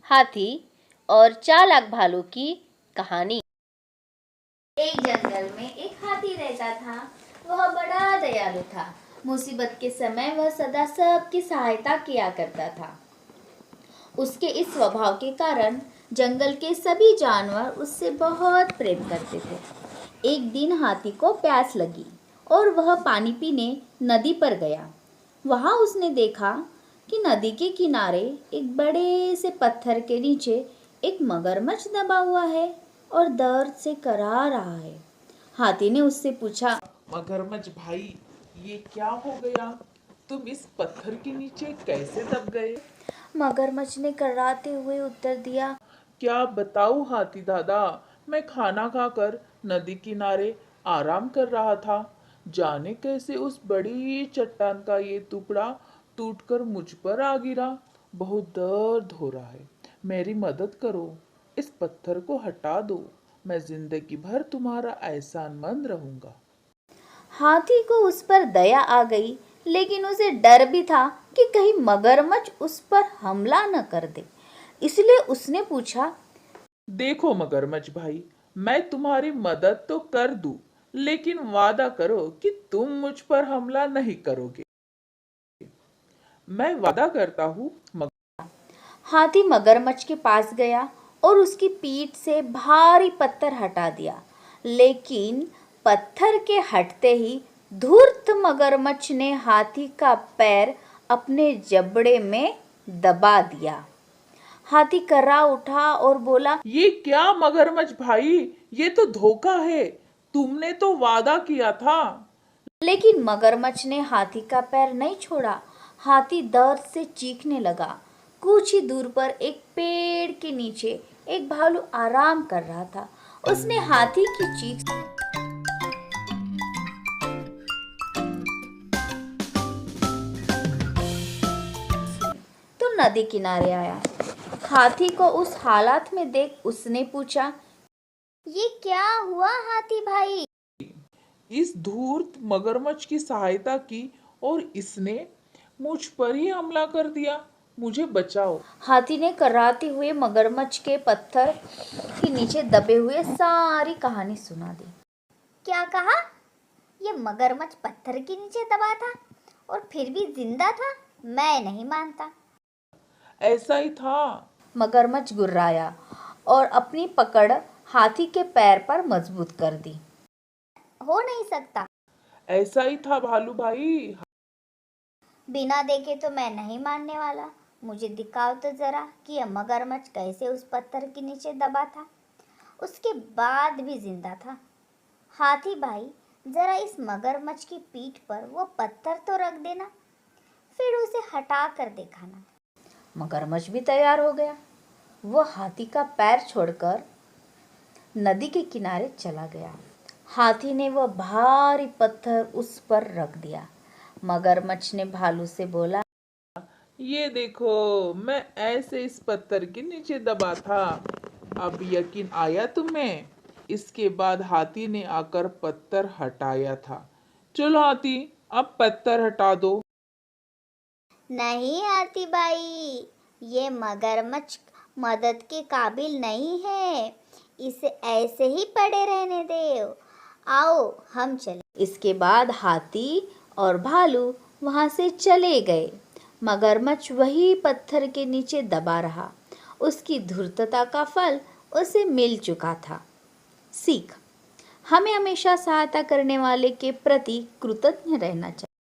हाथी और चालाक भालू की कहानी। एक जंगल में एक हाथी रहता था। वह बड़ा दयालु था। मुसीबत के समय वह सदा सबकी सहायता किया करता था। उसके इस स्वभाव के कारण जंगल के सभी जानवर उससे बहुत प्रेम करते थे। एक दिन हाथी को प्यास लगी और वह पानी पीने नदी पर गया। वहां उसने देखा कि नदी के किनारे एक बड़े से पत्थर के नीचे एक मगरमच्छ दबा हुआ है और दर्द से कराह रहा है। हाथी ने उससे पूछा, मगरमच्छ भाई, ये क्या हो गया? तुम इस पत्थर के नीचे कैसे दब गए? मगरमच्छ ने कराहते हुए उत्तर दिया, क्या बताऊं हाथी दादा, मैं खाना खाकर नदी किनारे आराम कर रहा था। जाने कैसे उस बड़ी चट्टान का ये टुकड़ा टूटकर मुझ पर आ गिरा। बहुत दर्द हो रहा है। मेरी मदद करो, इस पत्थर को हटा दो। मैं जिंदगी भर तुम्हारा एहसानमंद रहूंगा। हाथी को उस पर दया आ गई, लेकिन उसे डर भी था कि कहीं मगरमच्छ उस पर हमला न कर दे। इसलिए उसने पूछा, देखो मगरमच्छ भाई, मैं तुम्हारी मदद तो कर दूं, लेकिन वादा करो कि तुम मुझ पर हमला नहीं करोगे। मैं वादा करता हूँ। हाथी मगरमच्छ के पास गया और उसकी पीठ से भारी पत्थर हटा दिया। लेकिन पत्थर के हटते ही धूर्त मगरमच्छ ने हाथी का पैर अपने जबड़े में दबा दिया। हाथी कर्रा उठा और बोला, ये क्या मगरमच्छ भाई, ये तो धोखा है। तुमने तो वादा किया था। लेकिन मगरमच्छ ने हाथी का पैर नहीं छोड़ा। हाथी दर्द से चीखने लगा। कुछ ही दूर पर एक पेड़ के नीचे एक भालू आराम कर रहा था। उसने हाथी की चीख तो नदी किनारे आया। हाथी को उस हालात में देख उसने पूछा, ये क्या हुआ हाथी भाई? इस धूर्त मगरमच्छ की सहायता की और इसने मुझ पर ही हमला कर दिया। मुझे बचाओ। हाथी ने कराते हुए मगरमच्छ के पत्थर के नीचे दबे हुए सारी कहानी सुना दी। क्या कहा? ये मगरमच्छ पत्थर के नीचे दबा था और फिर भी जिंदा था? मैं नहीं मानता। ऐसा ही था। मगरमच्छ गुर्राया और अपनी पकड़ हाथी के पैर पर मजबूत कर दी। हो नहीं सकता। ऐसा ही था भालू भाई। बिना देखे तो मैं नहीं मानने वाला। मुझे दिखाओ तो जरा कि यह मगरमच्छ कैसे उस पत्थर के नीचे दबा था, उसके बाद भी जिंदा था। हाथी भाई, जरा इस मगरमच्छ की पीठ पर वो पत्थर तो रख देना, फिर उसे हटा कर दिखाना। मगरमच्छ भी तैयार हो गया। वो हाथी का पैर छोड़कर नदी के किनारे चला गया। हाथी ने वह भारी पत्थर उस पर रख दिया। मगरमच्छ ने भालू से बोला, ये देखो, मैं ऐसे इस पत्थर के नीचे दबा था। अब यकीन आया तुम्हें? इसके बाद हाथी ने आकर पत्थर हटाया था। चलो हाथी, अब पत्थर हटा दो। नहीं हाथी भाई, ये मगरमच्छ मदद के काबिल नहीं है। इसे ऐसे ही पड़े रहने दो। आओ हम चले। इसके बाद हाथी और भालू वहां से चले गए। मगरमच्छ वही पत्थर के नीचे दबा रहा। उसकी धूर्तता का फल उसे मिल चुका था। सीख: हमें हमेशा सहायता करने वाले के प्रति कृतज्ञ रहना चाहिए।